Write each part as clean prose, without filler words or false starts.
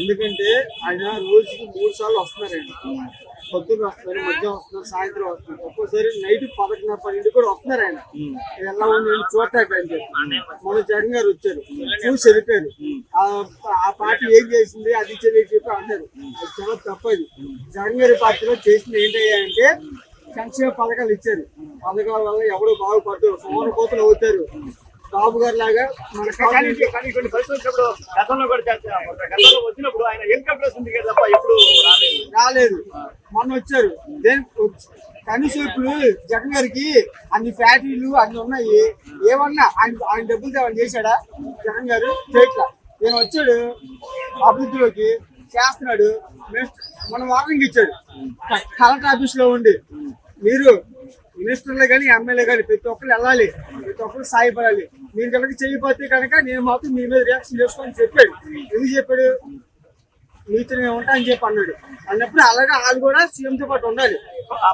ఎందుకంటే ఆయన రోజుకి 3 సార్లు వస్తున్నారండి. పొద్దున్న వస్తున్నారు, మధ్యాహ్నం వస్తున్నారు, సాయంత్రం వస్తున్నారు. ఒక్కోసారి నైట్ 11:30, 12 కూడా వస్తున్నారు ఆయన. ఎలా ఉంది చూడటానికి అని చెప్పి మన జగన్ గారు వచ్చారు, చూసి వెళ్ళిపోయారు. ఆ పార్టీ ఏం చేసింది అది ఇచ్చేది చెప్పి అన్నారు. అది చాలా తప్పది. జగన్ గారి పార్టీలో చేసింది ఏంటంటే సంక్షేమ పథకాలు ఇచ్చారు. పథకాల వల్ల ఎవరు బాగుపడతారు, సోమరపోతులు అవుతారు. బాబు గారు లాగా మన కొన్ని పరిస్థితులు గతంలో కూడా గతంలో వచ్చినప్పుడు ఆయన హెలికాప్టర్స్ ఉంది కదా తప్ప ఎప్పుడు రాలేదు. మొన్న వచ్చారు. కనీసం ఇప్పుడు జగన్ గారికి అన్ని ఫ్యాక్టరీలు అన్ని ఉన్నాయి. ఏమన్నా ఆయన డబ్బులు తేవని చేశాడా జగన్ గారు? చేయట్లా. నేను వచ్చాడు అభివృద్ధిలోకి చేస్తున్నాడు. మన వార్నింగ్ ఇచ్చాడు కలెక్టర్ ఆఫీస్ లో ఉండి, మీరు మినిస్టర్లే కానీ ఎమ్మెల్యే కానీ ప్రతి ఒక్కరు వెళ్ళాలి, ప్రతి ఒక్కరు సాయపడాలి. మీరు కనుక చేయకపోతే కనుక నేను మాత్రం మీ మీద రియాక్షన్ చేసుకోని చెప్పాడు. ఎందుకు చెప్పాడు? మీతో నేను ఉంటా అని చెప్పి అన్నాడు. అన్నప్పుడు అలాగే వాళ్ళు కూడా సీఎంతో పాటు ఉండాలి.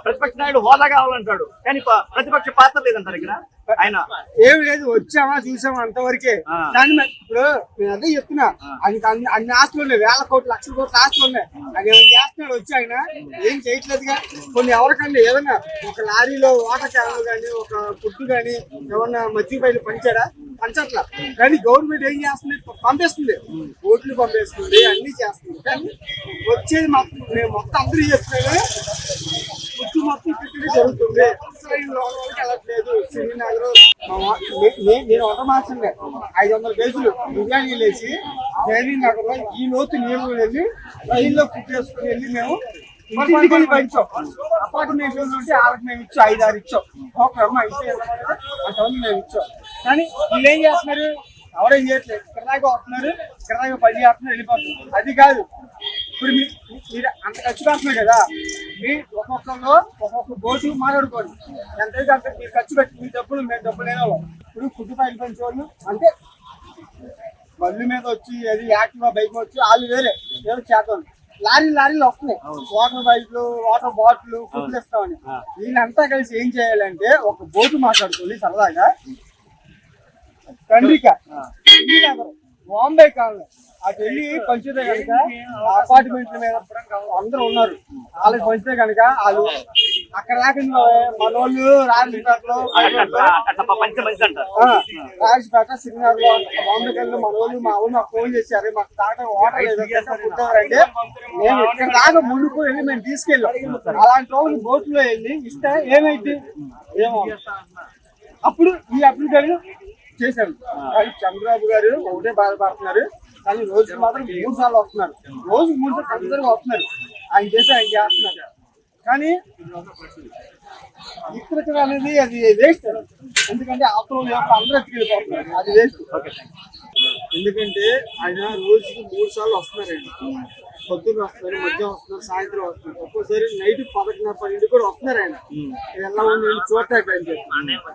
ప్రతిపక్ష నాయుడు హోదా కావాలంటాడు, కానీ ప్రతిపక్ష పాత్ర లేదంటారు ఇక్కడ. ఆయన ఏమి లేదు, వచ్చామా చూసామా అంతవరకే. కానీ ఇప్పుడు నేను అదే చెప్తున్నా, ఆయనకి అన్ని ఆస్తులు ఉన్నాయి, 1000 కోట్లు 1,00,000 కోట్ల ఆస్తులు ఉన్నాయి. ఆయన ఏమైనా చేస్తున్నాడు? వచ్చి ఆయన ఏం చేయట్లేదుగా. కొన్ని ఎవరికన్నా ఏదన్నా ఒక లారీలో వాటర్ క్యాన్లు కానీ ఒక ఫుడ్ కానీ ఏమన్నా మధ్య బయలు పంచాడా? పంచట్లా. కానీ గవర్నమెంట్ ఏం చేస్తుంది? పంపిస్తుంది, ఓట్లు పంపిస్తుంది, అన్ని చేస్తుంది. కానీ వచ్చేది నేను మొత్తం అందరూ చెప్తున్నాను, మొత్తం పెట్టింది జరుగుతుంది. అసలు లోపలికి వెళ్ళట్లేదు. శ్రీనగర్ నేను ఒక మాసంగా 500 కేజీలు బిర్యానీ వేసి శ్రీనగర్ లో ఈ లోతు నీళ్ళు వెళ్ళి రైల్లో ఫుడ్ వేసుకుని వెళ్ళి మేము ఇంటికి పంచాం. అపార్ట్మెంట్ నుండి వాళ్ళకి మేము ఇచ్చాం, 5-6 ఇచ్చాం. ఒక అయితే అంతమంది మేము ఇచ్చాం. కానీ వీళ్ళు ఏం చేస్తున్నారు? ఎవరేం చేయట్లేదు. ఇక్కడ దాకా వస్తున్నారు, ఇక్కడ దాకా పని చేస్తున్నారు, వెళ్ళిపోతున్నారు. అది కాదు. ఇప్పుడు మీరు అంత ఖర్చు పెడుతున్నారు కదా, మీ ఒక్కొక్కరు ఒక్కొక్క బోటు మాట్లాడుకోండి. ఎంతైతే అంత మీరు ఖర్చు పెట్టి మీ డబ్బులు మేము డబ్బులు లేని వాళ్ళం. ఇప్పుడు ఫుడ్ పైలు పెంచేవాళ్ళు అంటే బండ్ల మీద వచ్చి అది యాక్టివా బైక్ వచ్చి వాళ్ళు వేరే ఏదో చేద్దాం. లారీలు వస్తున్నాయి, వాటర్ బైక్లు, వాటర్ బాటిల్, ఫుడ్ ఇస్తామని. వీళ్ళంతా కలిసి ఏం చేయాలంటే ఒక బోటు మాట్లాడుకోండి సరదాగా. కండ్రిక బాంబే కావాలి అటు వెళ్ళి పంచితే కనుక అపార్ట్మెంట్ల మీద అందరూ ఉన్నారు, వాళ్ళకి పంచితే కనుక వాళ్ళు అక్కడ దాకా మనోళ్ళు రాజపేటలో శ్రీనగర్ లో బాంబేకి వెళ్ళి మనోళ్ళు మా ఊళ్ళు మాకు ఫోన్ చేశారు, మాకు తాగడం వాటర్ అంటే మేము ఇక్కడ దాకా ముందుకు వెళ్ళి మేము తీసుకెళ్ళాం. అలాంటి రోజు బోట్లో వెళ్ళి ఇస్తే ఏమైంది ఏమో అప్పుడు ఈ అభివృద్ధి చేశారు. కానీ చంద్రబాబు గారు ఒకటే బాధపడుతున్నారు. కానీ రోజుకి మాత్రం 3 సార్లు వస్తున్నారు, రోజుకి 3 సార్లు అందరూ వస్తున్నారు. ఆయన చేస్తున్నారు. కానీ ఇక్కడ అనేది అది వేస్ట్. ఎందుకంటే ఆత్మ అందరూ ఎత్తుకెళ్ళిపోతున్నారు, అది వేస్ట్. ఎందుకంటే ఆయన రోజుకి 3 సార్లు వస్తున్నారండి. పొద్దున్న వస్తున్నారు, మధ్యాహ్నం వస్తున్నారు, సాయంత్రం వస్తున్నారు. ఒక్కోసారి నైట్ 11:30, 12 కూడా వస్తున్నారు ఆయన. ఎలా ఉంది చూడటానికి అని చెప్పి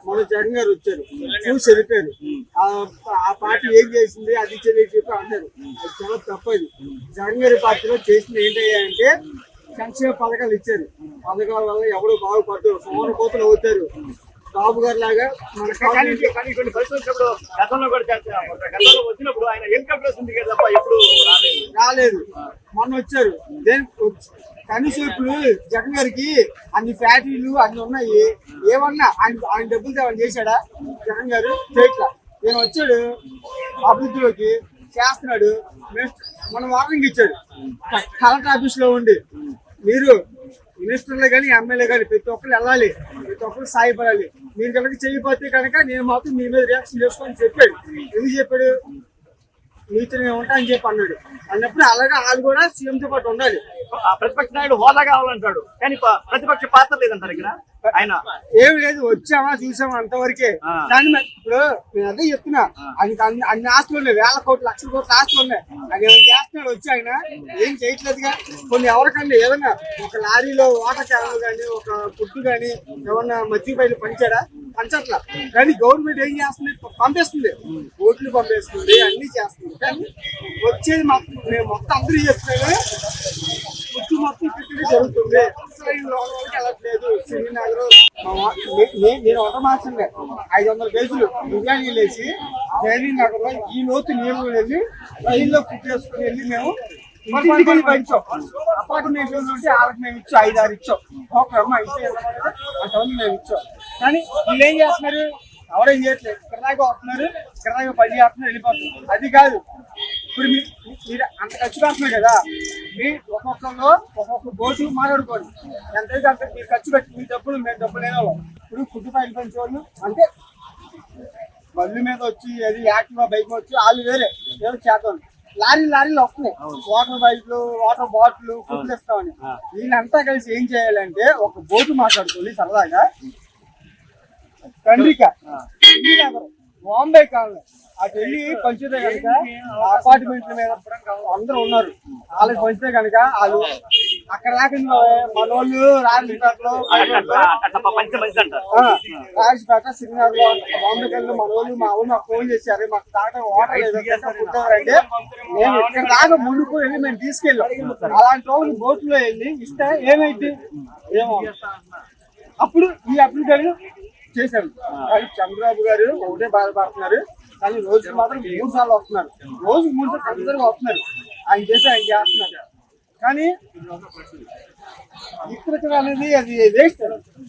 మన జగన్ గారు వచ్చారు, చూసి వెళ్ళిపోయారు. ఆ పార్టీ ఏం చేసింది అది ఇచ్చేది చెప్పి అన్నారు. అది చాలా తప్పది. జగన్ గారి పార్టీలో చేసింది ఏంటంటే సంక్షేమ పథకాలు ఇచ్చారు. పథకాల వల్ల ఎవరు బాగుపడతారు, సోమరపోతులు అవుతారు. బాబు గారు లాగా మన కొన్ని పరిస్థితులు గతంలో కూడా గతంలో వచ్చినప్పుడు ఆయన హెలికాప్టర్స్ ఉంది కదా తప్ప ఎప్పుడు రాలేదు. మొన్న వచ్చారు. కనీసం ఇప్పుడు జగన్ గారికి అన్ని ఫ్యాక్టరీలు అన్ని ఉన్నాయి. ఏమన్నా ఆయన డబ్బులు తేవని చేశాడా జగన్ గారు? చేయట్లా. నేను వచ్చాడు అభివృద్ధిలోకి చేస్తున్నాడు. మన వార్నింగ్ ఇచ్చాడు కలెక్టర్ ఆఫీస్ లో ఉండి, మీరు మినిస్టర్లే కానీ ఎమ్మెల్యే కానీ ప్రతి ఒక్కరు వెళ్ళాలి, ప్రతి ఒక్కరు సాయపడాలి. మీరు కనుక చేయకపోతే కనుక నేను మాత్రం మీ మీద రియాక్షన్ చేసుకోని చెప్పాడు. ఎందుకు చెప్పాడు? మీతో నేను ఉంటా అని చెప్పి అన్నాడు. అన్నప్పుడు అలాగే వాళ్ళు కూడా సీఎంతో పాటు ఉండాలి. ప్రతిపక్ష నాయుడు హోదా కావాలంటాడు, కానీ ప్రతిపక్ష పాత్ర లేదంటారు ఇక్కడ. ఆయన ఏమి లేదు, వచ్చామా చూసామా అంతవరకే. కానీ ఇప్పుడు నేను అదే చెప్తున్నా, ఆయనకి అన్ని ఆస్తులు ఉన్నాయి, 1000 కోట్లు 1,00,000 కోట్ల ఆస్తులు ఉన్నాయి. ఆయన ఏమైనా చేస్తున్నాడు? వచ్చి ఆయన ఏం చేయట్లేదుగా. కొన్ని ఎవరికన్నా ఏదన్నా ఒక లారీలో వాటర్ క్యాన్లు కానీ ఒక ఫుడ్ కానీ ఏమన్నా మధ్య బయలు పంచాడా? పంచట్లా. కానీ గవర్నమెంట్ ఏం చేస్తుంది? పంపిస్తుంది, ఓట్లు పంపిస్తుంది, అన్ని చేస్తుంది. కానీ వచ్చేది నేను మొత్తం అందరూ చెప్తున్నాను, మొత్తం పెట్టింది జరుగుతుంది. అసలు లోపలికి వెళ్ళట్లేదు. శ్రీనగర్ నేను ఒక మాసంగా 500 కేజీలు బిర్యానీ వేసి శ్రీనగర్ లో ఈ లోతు నీళ్ళు వెళ్ళి రైల్లో ఫుడ్ వేసుకుని వెళ్ళి మేము ఇంటికి పంచాం. అపార్ట్మెంట్ ఉంటే వాళ్ళకి మేము ఇచ్చాం, 5-6 ఇచ్చాం. ఒక్కరమ్మ ఇంటి అంతమంది మేము ఇచ్చాం. కానీ వీళ్ళు ఏం చేస్తున్నారు, ఎవరేం చేయట్లేదు. ఇక్కడ దాకా వస్తున్నారు, ఇక్కడ దాకా పని చేస్తున్నారు, వెళ్ళిపోతున్నారు. అది కాదు, ఇప్పుడు మీరు అంత ఖర్చు పెడుతున్నారు కదా, మీ ఒక్కొక్కరు ఒక్కొక్క బోటు మాట్లాడుకోండి. ఎంతైతే అంత మీరు ఖర్చు పెట్టి మీ డబ్బులు మేము డబ్బులు లేని వాళ్ళం. ఇప్పుడు ఫుడ్ ఫైల్ పెంచేవాళ్ళు అంటే బళ్ళు మీద వచ్చి అది యాక్టివా బైక్ వచ్చి వాళ్ళు వేరే ఏదో చేద్దాం. లారీలు వస్తున్నాయి, వాటర్ బైక్లు, వాటర్ బాటిల్, ఫుడ్ ఇస్తామని. వీళ్ళంతా కలిసి ఏం చేయాలంటే ఒక బోటు మాట్లాడుకోండి సరదాగా. కండ్రిక బాంబే కావాలి అటు వెళ్ళి పంచితే కనుక అపార్ట్మెంట్ల మీద అందరూ ఉన్నారు, వాళ్ళకి పంచితే కనుక వాళ్ళు అక్కడ దాకా మనోళ్ళు రాజపేటలో సింగర్ లో బాంబే కలిసి మనోళ్ళు మా ఊరు మాకు ఫోన్ చేశారు, మాకు తాగడం వాటర్ లేదు అంటే మేము ఇక్కడ దాకా ముందుకు వెళ్ళి మేము తీసుకెళ్ళాం. అలాంటి రోజు బోట్లో వెళ్ళి ఇస్తే ఏమైంది ఏమో అప్పుడు ఈ అప్లికేషన్ చేశారు. కానీ చంద్రబాబు గారు ఒకటే బాధపడుతున్నారు, కానీ రోజుకి మాత్రం 3 సార్లు వస్తున్నారు, రోజుకి 3 సార్లు కంపల్సరీగా వస్తున్నారు. ఆయన చేస్తున్నారు. కానీ ఇక్కడ అనేది అది వేస్ట్.